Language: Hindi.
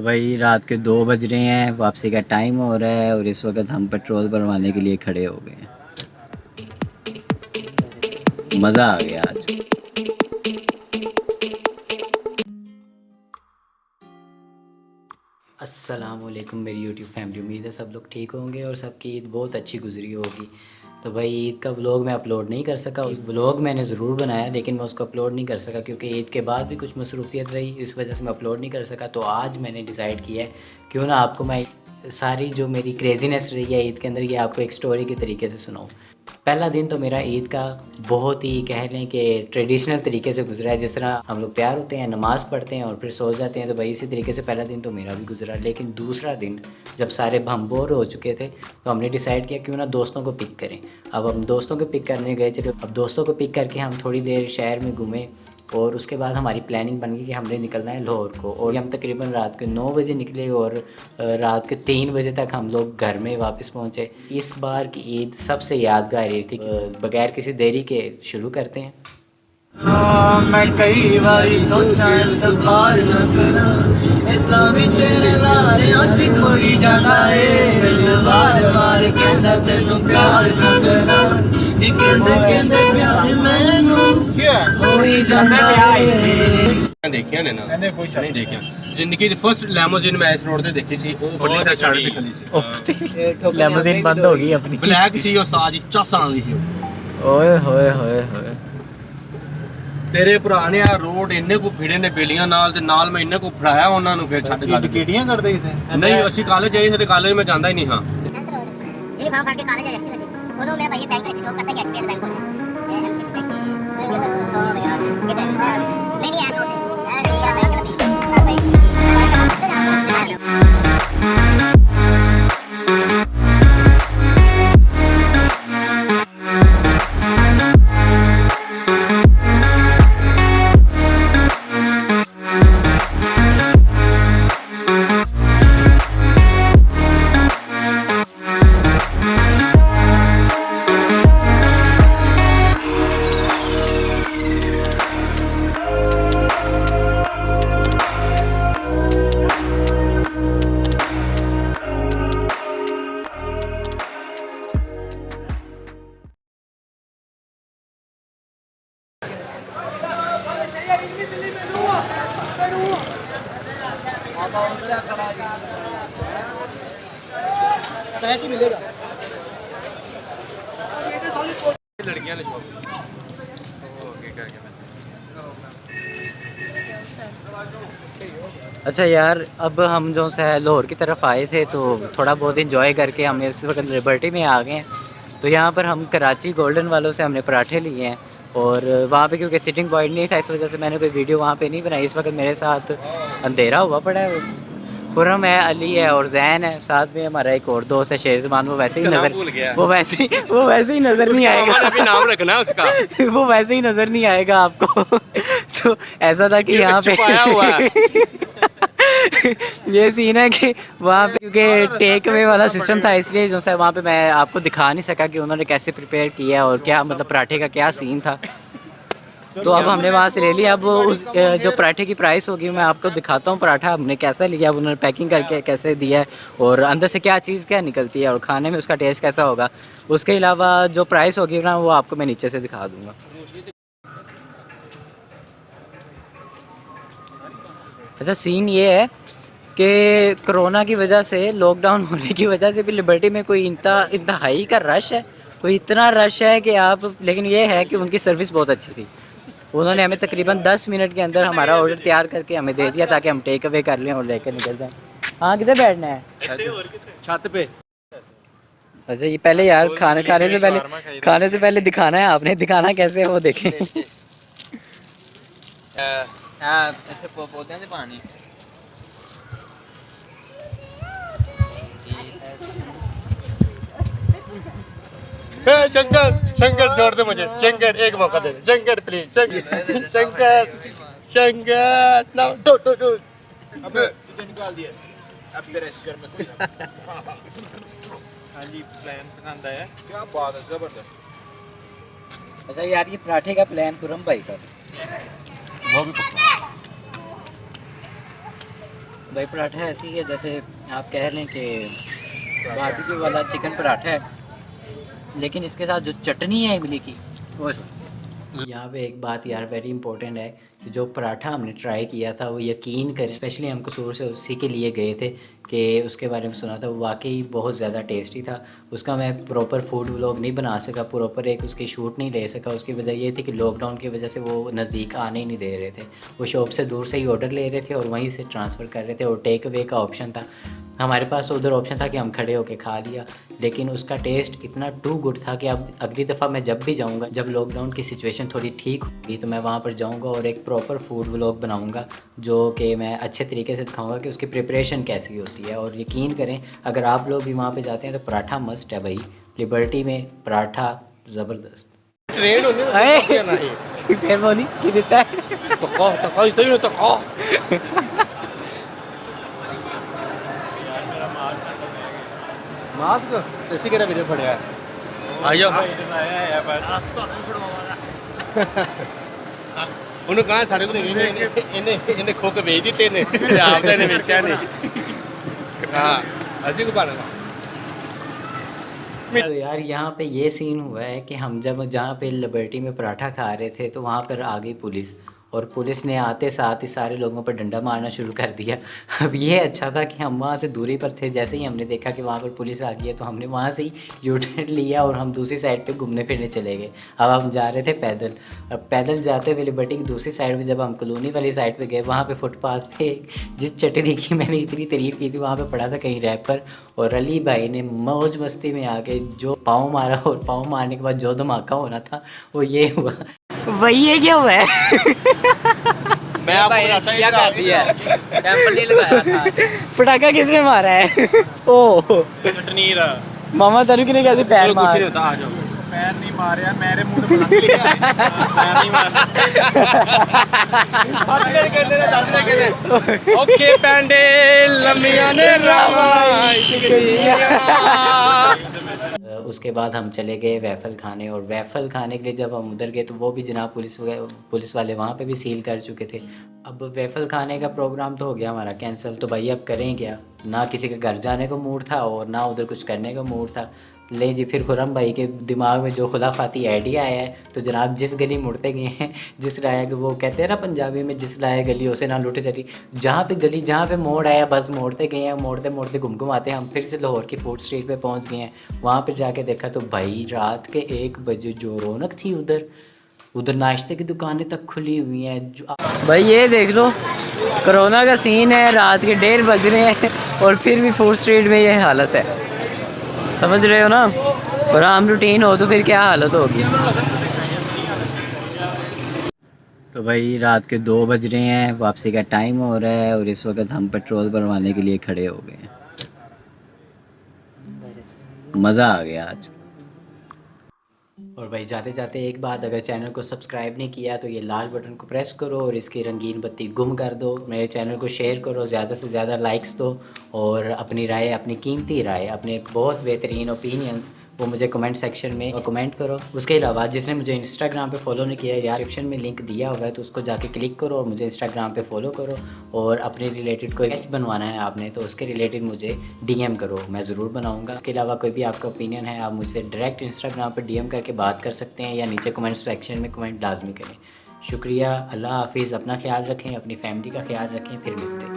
तो भाई रात के 2 बज रहे हैं, वापसी का टाइम हो रहा है और इस वक्त हम पेट्रोल भरवाने के लिए खड़े हो गए हैं। मज़ा आ गया आज। अस्सलामुअलैकुम मेरी यूट्यूब फैमिली, उम्मीद है सब लोग ठीक होंगे और सबकी ईद बहुत अच्छी गुजरी होगी। तो भाई ईद का व्लॉग मैं अपलोड नहीं कर सका। उस व्लॉग मैंने ज़रूर बनाया लेकिन मैं उसको अपलोड नहीं कर सका क्योंकि ईद के बाद भी कुछ मसरूफियत रही, इस वजह से मैं अपलोड नहीं कर सका। तो आज मैंने डिसाइड किया है क्यों ना आपको मैं सारी जो मेरी क्रेजीनेस रही है ईद के अंदर ये आपको एक स्टोरी के तरीके से सुनाऊँ। पहला दिन तो मेरा ईद का बहुत ही कह लें कि ट्रेडिशनल तरीके से गुजरा है। जिस तरह हम लोग तैयार होते हैं, नमाज़ पढ़ते हैं और फिर सो जाते हैं, तो भाई इसी तरीके से पहला दिन तो मेरा भी गुजरा। लेकिन दूसरा दिन जब सारे हम बोर हो चुके थे तो हमने डिसाइड किया क्यों ना दोस्तों को पिक करें। अब हम दोस्तों को पिक करने गए। चलो अब दोस्तों को पिक करके हम थोड़ी देर शहर में घूमे और उसके बाद हमारी प्लानिंग बन गई कि हमने निकलना है लाहौर को। और हम तकरीबन रात के 9 बजे निकले और रात के 3 बजे तक हम लोग घर में वापस पहुँचे। इस बार की ईद सबसे यादगार ईद थी। बगैर किसी देरी के शुरू करते हैं। मैं कई बारी सोचा इतबार न करा, इतना भी तेरे लारे अज कोई जाना है। बार बार कहता तेनू प्यार न करा, कहते कहते प्यार मैनू क्या होई जाना है। देखिया ने ना नहीं देखिया जिंदगी दी फर्स्ट लैमोजिन मैं इस रोड ते देखी सी। ओ बड़ी सा छड़ ते चली सी। लैमोज़ीन बंद हो गई अपनी। ब्लैक सी और साज चासा दी सी। ओए होए होए होए। तेरे भरा ने आ रोड इन्ने को फिड़े ने बेलियां नाल ते नाल मैं इन्ने को फड़ाया ਉਹਨਾਂ ਨੂੰ ਫਿਰ ਛੱਡ ਕਰ ਕਿਹੜੀਆਂ ਕਰਦੇ ਸੀ? ਨਹੀਂ ਅਸੀਂ ਕਾਲਜ ਜਾਈ ਸੀ ਤੇ ਕਾਲਜ ਮੈਂ ਜਾਂਦਾ ਹੀ ਨਹੀਂ ਹਾਂ। यूनिफॉर्म फाड़ के कॉलेज आ जाती लगी उदो मेरा भाई बैंक में जॉब करता है एचपीएल बैंक में एमसी पे की तो यार किधर नहीं नहीं ऐसा होते यार कैसे मिलेगा? लड़कियां ने अच्छा यार, अब हम जो है लाहौर की तरफ आए थे तो थोड़ा बहुत इंजॉय करके हम इस वक्त लिबर्टी में आ गए हैं। तो यहाँ पर हम कराची गोल्डन वालों से हमने पराठे लिए हैं और वहाँ पे क्योंकि सिटिंग पॉइंट नहीं था इस वजह से मैंने कोई वीडियो वहाँ पे नहीं बनाई। इस वक्त मेरे साथ अंधेरा हुआ पड़ा है। खुरम है, अली है और जैन है। साथ में हमारा एक और दोस्त है शेरजमान। वो वैसे ही नज़र नहीं आएगा। अभी नाम रखना है उसका। वो वैसे ही नज़र नहीं आएगा आपको। तो ऐसा था कि यहाँ पे छुपाया हुआ है। ये सीन है कि वहाँ पे क्योंकि टेक अवे वाला सिस्टम था इसलिए जो है वहाँ पे मैं आपको दिखा नहीं सका कि उन्होंने कैसे प्रिपेयर किया और क्या मतलब पराठे का क्या सीन था। तो अब हमने वहाँ से ले लिया। अब उस जो पराठे की प्राइस होगी मैं आपको दिखाता हूँ पराठा हमने कैसा लिया, अब उन्होंने पैकिंग करके कैसे दिया है और अंदर से क्या चीज़ क्या निकलती है और खाने में उसका टेस्ट कैसा होगा। उसके अलावा जो प्राइस होगी ना वो आपको मैं नीचे से दिखा दूँगा। अच्छा सीन ये है कि कोरोना की वजह से, लॉकडाउन होने की वजह से भी लिबर्टी में कोई इतना हाई का रश है, कोई इतना रश है कि आप, लेकिन ये है कि उनकी सर्विस बहुत अच्छी थी। उन्होंने हमें तकरीबन 10 मिनट के अंदर हमारा ऑर्डर तैयार करके हमें दे दिया ताकि हम टेक अवे कर लें और लेकर निकल जाएं। हाँ किधर बैठना है? छत पे। अच्छा ये पहले यार खाने से पहले दिखाना है आपने, दिखाना कैसे है वो देखें। ऐसे पौधे से पानी शंकर शंकर छोड़ दे मुझे। शंकर एक मौका दे। Shankar please. Shankar Shankar Shankar no two two two. अबे तुझे निकाल दिया। अब तेरे इस घर में कोई हाँ जी प्लान पसंद आया। क्या बात है, जबरदस्त। अच्छा यार ये पराठे का प्लान खुरम भाई का वो भी पक्का। भाई पराठा ऐसी है जैसे आप कह लें कि बारबेक्यू वाला चिकन पराठा है, लेकिन इसके साथ जो चटनी है इमली की वो यहाँ पे एक बात यार वेरी इंपॉर्टेंट है कि जो पराठा हमने ट्राई किया था वो यकीन करें, स्पेशली हम कसूर से उसी के लिए गए थे कि उसके बारे में सुना था, वो वाकई बहुत ज़्यादा टेस्टी था। उसका मैं प्रॉपर फूड व्लॉग नहीं बना सका, प्रॉपर एक उसकी शूट नहीं ले सका। उसकी वजह ये थी कि लॉकडाउन की वजह से वो नज़दीक आने ही नहीं दे रहे थे। वो शॉप से दूर से ही ऑर्डर ले रहे थे और वहीं से ट्रांसफ़र कर रहे थे, और टेक अवे का ऑप्शन था। हमारे पास तो उधर ऑप्शन था कि हम खड़े होके खा लिया, लेकिन उसका टेस्ट इतना टू गुड था कि अब अगली दफ़ा मैं जब भी जाऊंगा, जब लॉकडाउन की सिचुएशन थोड़ी ठीक होगी, तो मैं वहाँ पर जाऊंगा और एक प्रॉपर फूड व्लॉग बनाऊंगा जो कि मैं अच्छे तरीके से दिखाऊंगा कि उसकी प्रिपरेशन कैसी होती है। और यकीन करें अगर आप लोग भी वहाँ पर जाते हैं तो पराठा मस्ट है भाई, लिबर्टी में पराठा ज़बरदस्त। ट्रेन होने नहीं फिर बोली कि देता है तो मास्क ਤੁਸੀਂ ਕਿਹੜਾ ਵੀਡੀਓ ਫੜਿਆ ਆ ਜਾਓ ਉਹਨੂੰ ਕਹਾਂ ਸਾਡੇ ਕੋਲ ਇਹਨੇ ਖੋ ਕੇ ਵੇਚ ਦਿੱਤੇ ਨੇ ਆਪ ਦਾ ਇਹਨੇ ਵੇਚਿਆ ਨਹੀਂ ਹਾਂ ਅਸੀਂ ਕੋ ਪਾਣਾ तो यार यहाँ पे ये सीन हुआ है कि हम जब जहाँ पे लिबर्टी में पराठा खा रहे थे तो वहाँ पर आ गई पुलिस, और पुलिस ने आते साथ ही सारे लोगों पर डंडा मारना शुरू कर दिया। अब ये अच्छा था कि हम वहाँ से दूरी पर थे, जैसे ही हमने देखा कि वहाँ पर पुलिस आ गई है तो हमने वहाँ से ही यूटर्न लिया और हम दूसरी साइड पे घूमने फिरने चले गए। अब हम जा रहे थे पैदल, अब पैदल जाते हुए लिबर्टी की दूसरी साइड पे जब हम कॉलोनी वाली साइड पे गए, वहाँ पे फुटपाथ पे जिस चटनी की मैंने इतनी तारीफ़ की थी वहाँ पे पड़ा था कहीं रैपर, और अली भाई ने मौज मस्ती में आके जो पाँव मारा, और पाँव मारने के बाद जो धमाका होना था वो ये हुआ। भाई ये क्या हुआ है? मैं आपको बताता क्या कर दिया है? टेम्पल नहीं लगाया था। पटाखा किसने मारा है? ओ ਚਟਨੀਰ मामा तेरू किने कैसे पैर कुछ नहीं मार? होता आ जाओ पैर नहीं मारे मेरे मुंह पे पलंग लिया पैर नहीं मारना ਸਾਥੀਆਂ ਕਹਿੰਦੇ ਨੇ ਸਾਥੀਆਂ ਕਹਿੰਦੇ ਓਕੇ ਪੈਂਡੇ ਲੰਮੀਆਂ ਨੇ ਰਾਵਾਂ उसके बाद हम चले गए वैफ़ल खाने, और वैफ़ल खाने के लिए जब हम उधर गए तो वो भी जनाब पुलिस वाले वहाँ पे भी सील कर चुके थे। अब वैफ़ल खाने का प्रोग्राम तो हो गया हमारा कैंसिल, तो भाई अब करें क्या, ना किसी के घर जाने को मूड था और ना उधर कुछ करने का मूड था। ले जी फिर खुरम भाई के दिमाग में जो खुलाफाती आइडिया आया है, तो जनाब जिस गली मुड़ते गए हैं, जिस राय वो कहते हैं ना पंजाबी में, जिस राय गली उसे ना लुट चली, जहाँ पे गली जहाँ पे मोड़ आया बस मोड़ते गए हैं, मोड़ते मोड़ते घूम आते हैं। हम फिर से लाहौर की फूड स्ट्रीट पे पहुँच गए हैं। वहाँ पर जाके देखा तो भाई रात के 1 बजे जो रौनक थी उधर नाश्ते की दुकानें तक खुली हुई हैं। भाई ये देख लो, कोरोना का सीन है, रात के 1:30 बज रहे हैं और फिर भी फूड स्ट्रीट में ये हालत है, समझ रहे हो ना? और आम रूटीन हो तो फिर क्या हालत होगी। तो भाई रात के 2 बज रहे हैं, वापसी का टाइम हो रहा है, और इस वक्त हम पेट्रोल भरवाने के लिए खड़े हो गए हैं। मज़ा आ गया आज। और भाई जाते जाते एक बात, अगर चैनल को सब्सक्राइब नहीं किया तो ये लाल बटन को प्रेस करो और इसकी रंगीन बत्ती गुम कर दो। मेरे चैनल को शेयर करो, ज़्यादा से ज़्यादा लाइक्स दो, और अपनी राय, अपनी कीमती राय, अपने बहुत बेहतरीन ओपिनियंस वो मुझे कमेंट सेक्शन में कमेंट करो। उसके अलावा जिसने मुझे इंस्टाग्राम पे फॉलो नहीं किया यार, डिस्क्रिप्शन में लिंक दिया हुआ है तो उसको जाके क्लिक करो और मुझे इंस्टाग्राम पे फॉलो करो। और अपने रिलेटेड कोई स्केच बनवाना है आपने तो उसके रिलेटेड मुझे डीएम करो, मैं ज़रूर बनाऊंगा। इसके अलावा कोई भी आपका ओपिनियन है आप मुझसे डायरेक्ट इंस्टाग्राम पर डीएम करके बात कर सकते हैं, या नीचे कमेंट सेक्शन में कमेंट लाजमी करें। शुक्रिया, अल्लाह हाफिज़, अपना ख्याल रखें, अपनी फैमिली का ख्याल रखें, फिर मिलते हैं।